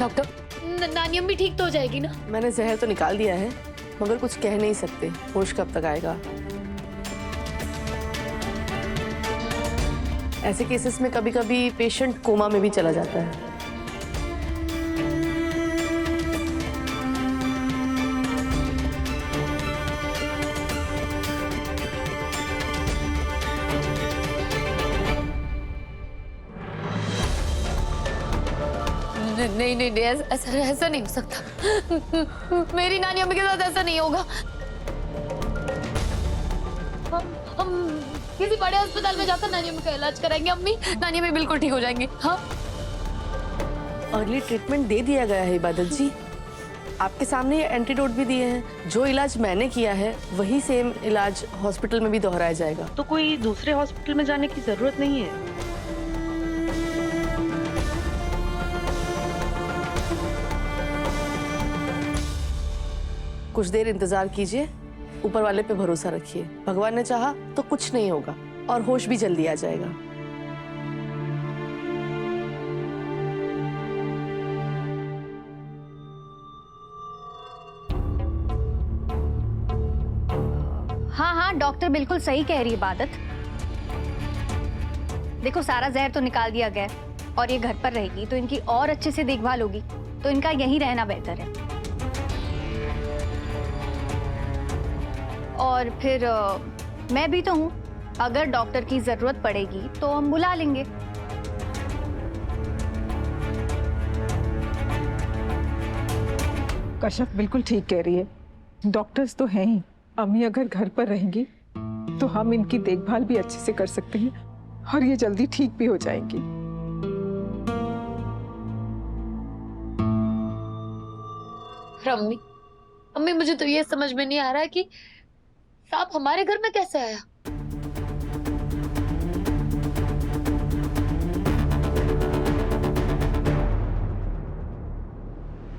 Doctor, नानी अम्मी ठीक तो हो जाएगी ना? मैंने जहर तो निकाल दिया है, मगर कुछ कह नहीं सकते होश कब तक आएगा। ऐसे केसेस में कभी कभी पेशेंट कोमा में भी चला जाता है। नहीं नहीं नहीं, ऐसा नहीं हो सकता। मेरी नानी अम्मी के साथ ऐसा नहीं होगा। हम किसी बड़े अस्पताल में जाकर नानी अम्मी का इलाज कराएंगे। अम्मी, नानी अम्मी बिल्कुल ठीक हो जाएंगी। हाँ, अर्ली ट्रीटमेंट दे दिया गया है इबादत जी, आपके सामने ये एंटीडोट भी दिए हैं। जो इलाज मैंने किया है वही सेम इलाज हॉस्पिटल में भी दोहराया जाएगा। तो कोई दूसरे हॉस्पिटल में जाने की जरूरत नहीं है। कुछ देर इंतजार कीजिए, ऊपर वाले पे भरोसा रखिए। भगवान ने चाहा तो कुछ नहीं होगा और होश भी जल्दी आ जाएगा। हाँ हाँ, डॉक्टर बिल्कुल सही कह रही है इबादत। देखो, सारा जहर तो निकाल दिया गया और ये घर पर रहेगी तो इनकी और अच्छे से देखभाल होगी, तो इनका यहीं रहना बेहतर है। और फिर मैं भी तो हूँ, अगर डॉक्टर की जरूरत पड़ेगी तो हम बुला लेंगे। कश्यप बिल्कुल ठीक कह रही है, डॉक्टर्स तो हैं ही। अम्मी अगर घर पर रहेंगी तो हम इनकी देखभाल भी अच्छे से कर सकते हैं और ये जल्दी ठीक भी हो जाएंगी। अम्मी, अम्मी मुझे तो ये समझ में नहीं आ रहा है कि सांप हमारे घर में कैसे आया।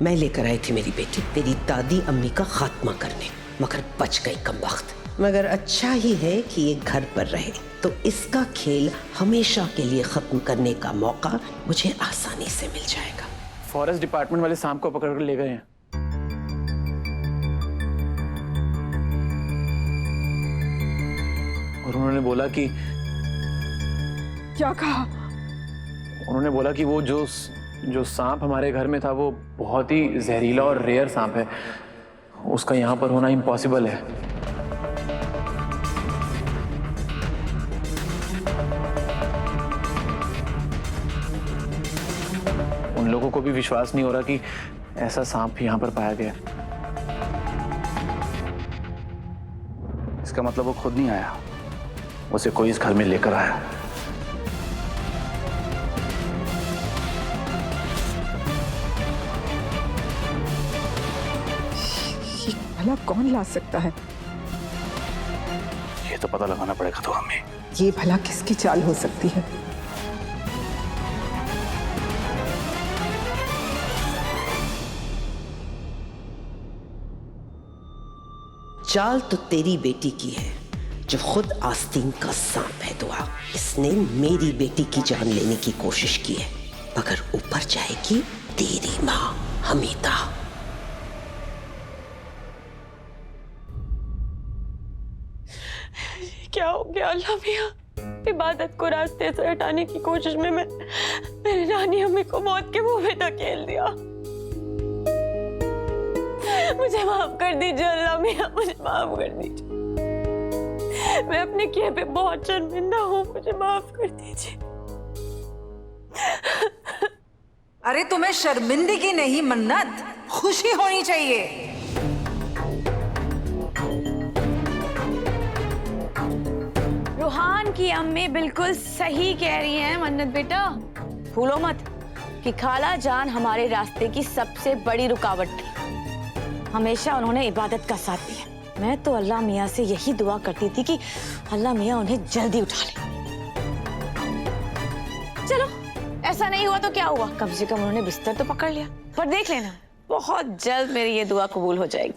मैं लेकर आई थी मेरी बेटी तेरी दादी अम्मी का खात्मा करने, मगर बच गई कमबख्त। मगर अच्छा ही है कि ये घर पर रहे, तो इसका खेल हमेशा के लिए खत्म करने का मौका मुझे आसानी से मिल जाएगा। फॉरेस्ट डिपार्टमेंट वाले सांप को पकड़ कर ले गए हैं। और उन्होंने बोला कि क्या कहा? उन्होंने बोला कि वो जो सांप हमारे घर में था वो बहुत ही जहरीला और रेयर सांप है, उसका यहाँ पर होना इम्पॉसिबल है। उन लोगों को भी विश्वास नहीं हो रहा कि ऐसा सांप यहाँ पर पाया गया। इसका मतलब वो खुद नहीं आया, उसे कोई इस घर में लेकर आया। ये भला कौन ला सकता है? ये तो पता लगाना पड़ेगा तो हमें। ये भला किसकी चाल हो सकती है? चाल तो तेरी बेटी की है, जो खुद आस्तीन का सांप है। दुआ, इसने मेरी बेटी की जान लेने की कोशिश की है, मगर ऊपर जाएगी तेरी माँ हमीदा। क्या हो गया अल्लाह मियां? इबादत को रास्ते से हटाने की कोशिश में मेरी नानी अम्मी को मौत के मुंह में धकेल दिया। मुझे माफ कर दीजिए अल्लाह मियां, मुझे माफ कर दीजिए। मैं अपने किए पे बहुत शर्मिंदा हूँ, मुझे माफ कर दीजिए। अरे तुम्हें शर्मिंदगी नहीं मन्नत, खुशी होनी चाहिए। रूहान की अम्मी बिल्कुल सही कह रही हैं मन्नत बेटा। भूलो मत कि खाला जान हमारे रास्ते की सबसे बड़ी रुकावट थी। हमेशा उन्होंने इबादत का साथ दिया। मैं तो अल्लाह मियाँ से यही दुआ करती थी कि अल्लाह मियाँ उन्हें जल्दी उठा ले। चलो, ऐसा नहीं हुआ तो क्या हुआ, कम से कम उन्होंने बिस्तर तो पकड़ लिया। पर देख लेना, बहुत जल्द मेरी ये दुआ कबूल हो जाएगी।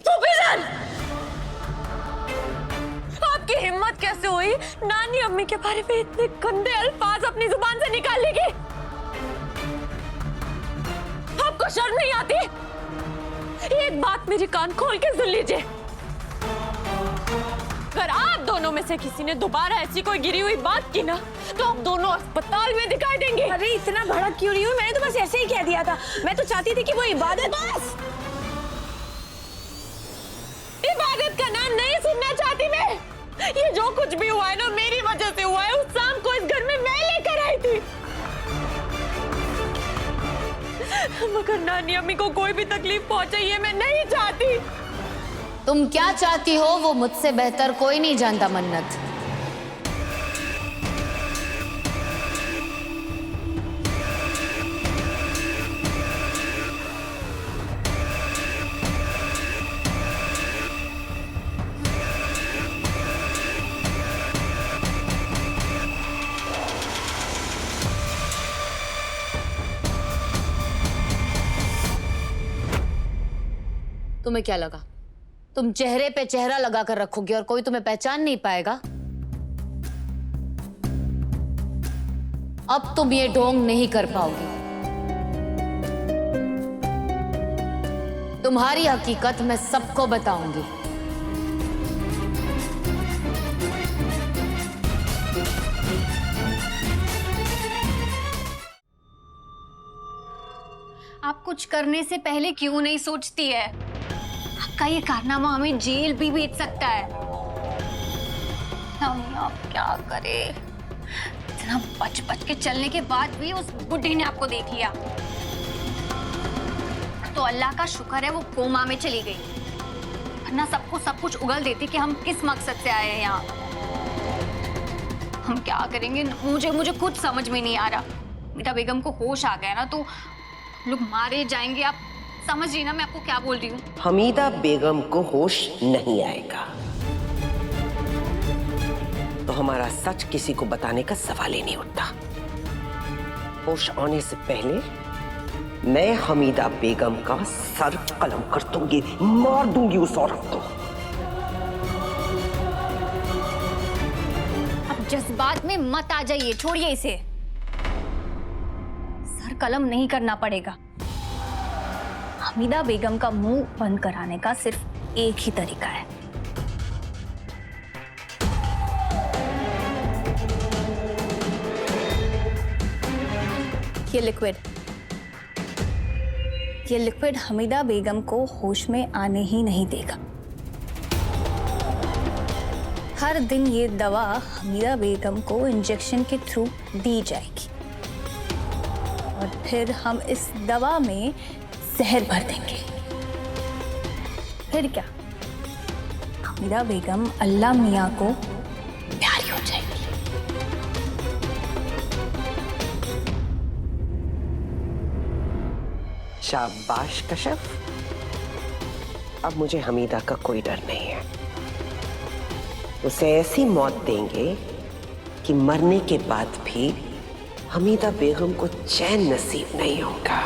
आपकी हिम्मत कैसे हुई नानी अम्मी के बारे में इतने गंदे अल्फाज अपनी जुबान से निकालने की? आपको आपको शर्म नहीं आती? एक बात मेरे कान खोल के सुन लीजिए, अगर आप दोनों में से किसी ने दोबारा ऐसी कोई गिरी हुई बात की ना, तो आप दोनों अस्पताल में दिखाई देंगे। अरे इतना भड़क क्यों रही हूँ? मैंने तो बस ऐसे ही कह दिया था। मैं तो चाहती थी कि वो इबादत। बस इबादत का नाम नहीं सुनना चाहती मैं। ये जो कुछ भी हुआ है ना, मेरी वजह से हुआ है। उस शाम को इस घर में मैं लेकर आई थी, मगर नानी अम्मी को कोई भी तकलीफ पहुंचे ये मैं नहीं चाहती। तुम क्या चाहती हो वो मुझसे बेहतर कोई नहीं जानता मन्नत। तुम्हें क्या लगा तुम चेहरे पे चेहरा लगा कर रखोगे और कोई तुम्हें पहचान नहीं पाएगा? अब तुम ये ढोंग नहीं कर पाओगी। तुम्हारी हकीकत मैं सबको बताऊंगी। आप कुछ करने से पहले क्यों नहीं सोचती है? आपका ये कारनामा हमें जेल भी भेज सकता है। हम आप क्या करें? इतना बच बच के चलने के बाद भी उस बुढ़ी ने आपको देख लिया। तो अल्लाह का शुक्र है वो कोमा में चली गई, वरना सबको सब कुछ उगल देती कि हम किस मकसद से आए हैं यहाँ। हम क्या करेंगे? मुझे खुद समझ में नहीं आ रहा। मीरा बेगम को होश आ गया ना तो लोग मारे जाएंगे। आप समझ रही ना मैं आपको क्या बोल रही हूँ? हमीदा बेगम को होश नहीं आएगा तो हमारा सच किसी को बताने का सवाल ही नहीं उठता। होश आने से पहले मैं हमीदा बेगम का सर कलम कर दूंगी, मार दूंगी उस औरत को। अब जज्बात में मत आ जाइए, छोड़िए इसे। सर कलम नहीं करना पड़ेगा। हमीदा बेगम का मुंह बंद कराने का सिर्फ एक ही तरीका है। ये लिक्विड हमीदा बेगम को होश में आने ही नहीं देगा। हर दिन ये दवा हमीदा बेगम को इंजेक्शन के थ्रू दी जाएगी और फिर हम इस दवा में जहर भर देंगे। फिर क्या, हमीदा बेगम अल्लाह मियां को प्यारी हो जाएगी। शाबाश कशफ, अब मुझे हमीदा का कोई डर नहीं है। उसे ऐसी मौत देंगे कि मरने के बाद भी हमीदा बेगम को चैन नसीब नहीं होगा।